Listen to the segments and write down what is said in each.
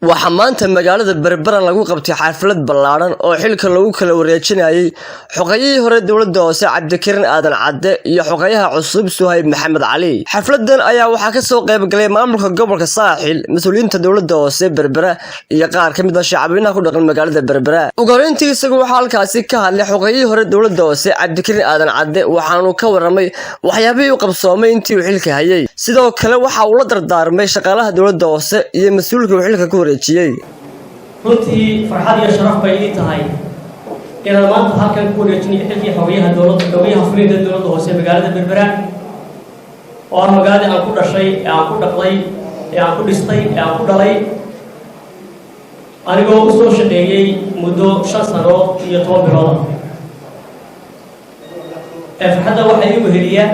waxaa maanta magaalada Berbera lagu qabtay xaflad ballaaran oo xilka lagu kala wareejinayay xoqayihii hore dawladda hoose Cabdikariin Aadan Cadde iyo xoqayaha cusub Suhayb Maxamed Cali. Xafladan ayaa waxaa ka soo qayb galay maamulka gobolka Saaxil, mas'uuliyiinta dawladda hoose Berbera iyo qaar ka mid ah shacabweynaha ku dhaqan magaalada Berbera. Ugu horreyntii isagu waxa halkaasi ka hadlay xoqayihii hore dawladda hoose Cabdikariin Aadan Cadde waxaanu ka waramay waxyaabihii uu qabsoomay intii uu xilka hayay. Sidoo kale waxa uu la dardaarmay shaqaalaha dawladda hoose iyo mas'uulka xilka ku runtii farxad iyo sharaf bay ii tahay inaan maanta halkan ku wareejinayo xilkii xogayaha fulinta dawladda hoose magaalada Berbera oo ah magaalada aan ku dhashay, aan ku dhaqday, aan ku dhistay, aan ku dhalay anigoo u soo shaqeeyay muddo 5 sano iyo 10 bilood. Farxadda waxay igu heliyaa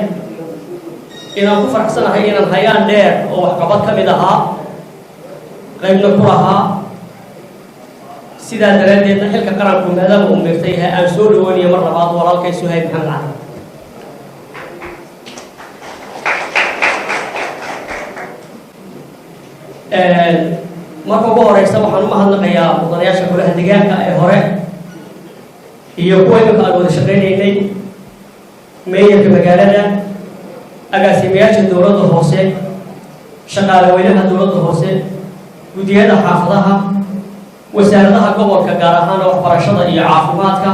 inaan ku faraxsanahay inaan hayaan dheer oo wax qabad ka mid ahaa qaybna ku lahaa sidaa daraadeedna xilka qaranku maadaama uu meertay aan soo dhawaaniyo mar labaad walaalkay Suhayb Maxamed Cali. Marka ugu horeysa waxaan u mahadnaqayaa mudanayaasha golaha deegaanka ee hore iyo kuwa imika aan wada shaqaynaynay, meeyarka magaalada, agaasimayaasha dawladda hoose, shaqaalaweynaha dawladda hoose, gudiyada xaafadaha, wasaaradaha gobolka gaar ahaan waxbarashada iyo caafimaadka,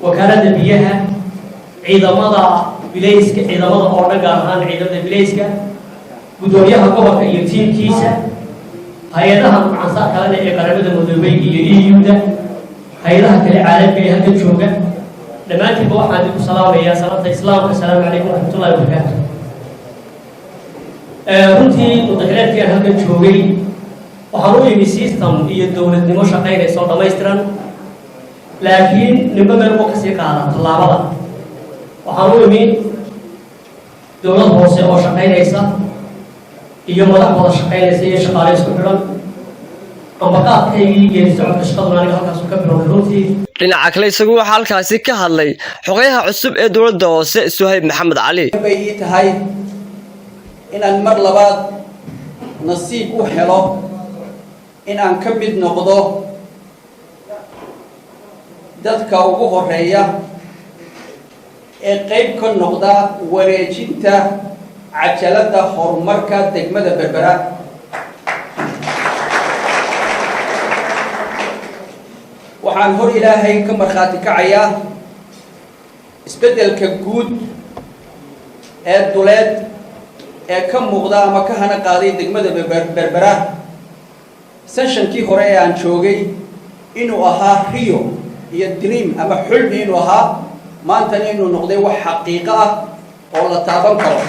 wakaalada biyaha, ciidamada bilayska, ciidamada oo dhan gaar ahaan ciidamada bilayska, gudoomiyaha gobolka iyo tiimkiisa, hay'adaha mucaansa kale ee qaramada midoobay iyo EU-da, hay'adaha kale caalamiga ee halka jooga, dhammaantiinba waxaan idinku salaamayaa salaanta islaamka. Assalaamu calaykum waraxmatullaahi wabarakaatuh. runtii mudaharaadkii aan halkan joogay waxaan u yimi system iyo dawladnimo shaqaynaysa oo dhammaystiran, laakiin nimba meel uu ka sii qaada tallaabada. waxaan u yimi dawlad hoose oo shaqaynaysa iyo madax wada shaqaynaysa iyo shaqaale isku xidhan. ambaqaadkaygii geedi socodka shaqaduna aniga halkaas ka bilowday runtii. dhinaca kale isagu waxaa halkaasi ka hadlay xogayaha cusub ee dawladda hoose Suhayb Maxamed Cali. bay tahay inaan mar labaad nasiib u helo inaan ka mid noqdo dadka ugu horeeya ee qayb ka noqda wareejinta cajalada horumarka degmada Berbera. waxaan hor Ilaahay ka markhaati kacayaa isbeddelka guud ee duleed ee ka muuqda ama ka hana qaaday degmada Berbera sessionkii hore ee aan joogay inuu ahaa Rio iyo dream ama xulmi inuu ahaa, maantana inuu noqday wax xaqiiqo ah oo la taaban karo.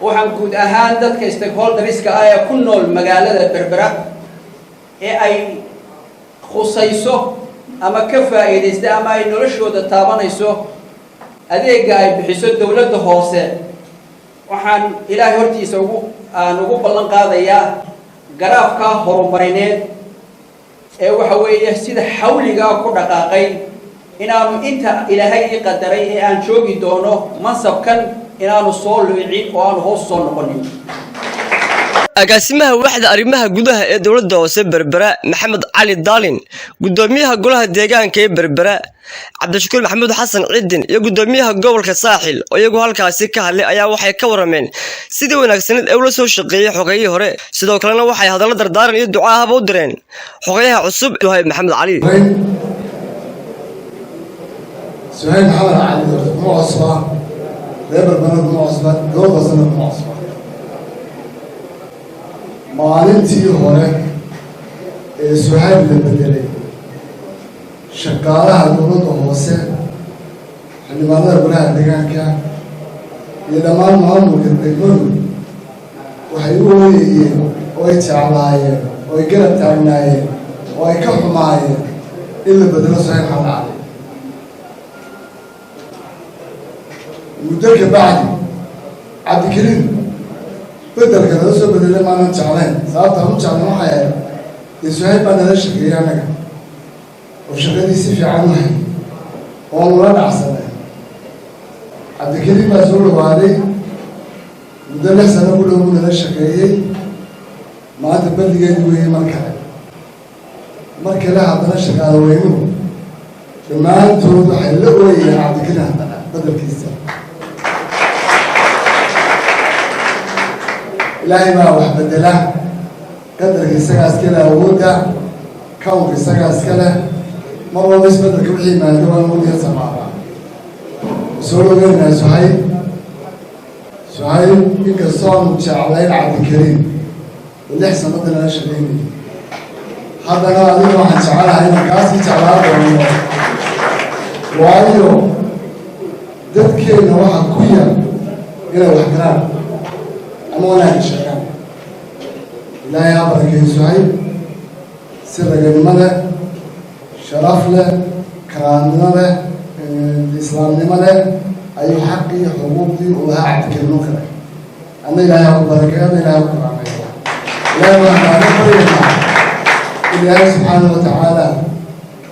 waxaan guud ahaan dadka stakeholderska ah ee ku nool magaalada Berbera ee ay khusayso ama ka faa'iideysta ama ay noloshooda taabanayso adeega ay bixiso dawladda hoose, waxaan Ilaahay hortiisa ugu ballan qaadayaa garaafka horumarineed ee waxa weeye sida xawliga ku dhaqaaqay inaanu inta Ilaahay ii qadaray ee aan joogi doono mansabkan inaanu soo luucin oo aan hoos soo noqonin. agaasimaha waxda arrimaha gudaha ee dawladda hoose Berbera Maxamed Cali Daalin, gudoomiyaha golaha deegaanka ee Berbera Cabdishakuur Maxamuud Xasan Ciidin iyo gudoomiyaha gobolka Saaxil oo iyagu halkaasi ka hadlay ayaa waxay ka warameen sidii wanaagsaneed ee ula soo shaqeeyay xogayihii hore. sidoo kalena waxay hadallo dardaaran iyo ducaahaba u direen xogayaha cusub Suhayb Maxamed Cali. Suhayb Maxamed Cali mucasba Berbera mucasba gobolka mucasba maalintii hore ee Suhayb la bedelay shaqaalaha dawladda hoose, xildhibaanada golaha deegaanka iyo dhammaan maamulka degmadu waxay u ooyayeen oo ay jeclaayeen oo ay garab taagnaayeen oo ay ka xumaayeen in la bedelo Suhayb Maxamed Cali. muddo ka bacdi Cabdikariin bedelka nala soo bedelay maanan jeclayn. sababta aan u jeclayn waxay ahayd Suhayb baa nala shaqeeyay annaga oo shaqadii si fiican u hay oo nula dhacsanay. Cabdikariin baa soo dhawaaday muddo 6 sano ku dhow nala shaqeeyey maanta baldigeedu weeyey mar kale haddana shaqaale weynuhu dhammaantood waxay la ooyayaan cabdikariin haddana badalkiisa ilaahay baa wax bedela qadarka isagaa iska leh awoodda kawnka isagaa iska leh mar walba isbedelka wixii yimaado waa lagu diya samaara soo dhoweynayaa suhayb inkastoon jeclayn cabdikariin 6 sannadan la shaqeynayay haddana adiga waxaan jecelahay inaan kaasii jeclaan doono waayo dadkeenna waxa ku yar inay wax garaan ama wanaagga sheegaan ilaahay ha barakeeyo suhayb si raganimo leh sharaf leh karaamnimo leh islaamnimo leh ayuu xaqii xuquuqdii u lahaa cabdikariin u kale ama ilaahay ha ku barakeeyo ama ilaahay ha ku karaameeyo ilaahay waan kaaga baryaynaa ilaahay subxaanahu watacaala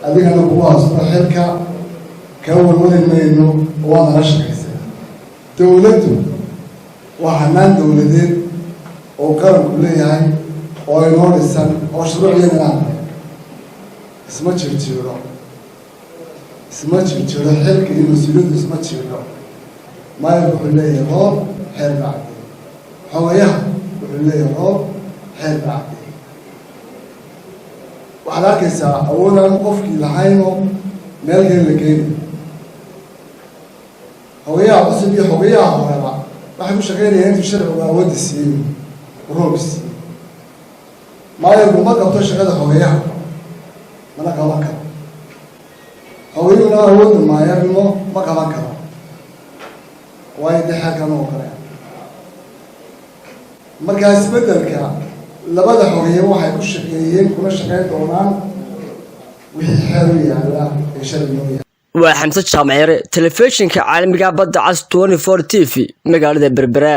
adigana kugu haysto xilka kaa walwali mayno waa nala shaqaysay dowladdu waa hanaan dowladeed oo qaranku leeyahay oo inoo dhisan oo shuruucyo nidaam isma jirjiro xilka iyo mas-uuliyaddu isma jiro maayirku wuxuu leeyahay roob xeer bacdi xogayaha wuxuu leeyahay roob xeer bacdi waxaad arkaysaa awoodaan qofkii lahaynoo meel kale la keeni xogayaha cusub iyo xogayaha horeba waxay ku shaqeynayaan intuu sharcigu awoodda siiyo roob siiyo maayirku ma qabto shaqada xogayaha mana qaban karo haweenuna awoodda maayarnimo ma qaban karo waayo dee xeerkan oo kale markaa isbedelka labada xogeeye waxay ku shaqeeyeen kuna shaqeyn doonaan wixii xeer u yaala ee sharci loo yaala waa xamse jaamacere telefishinka caalamiga badda cas 24 TV magaalada Berbera.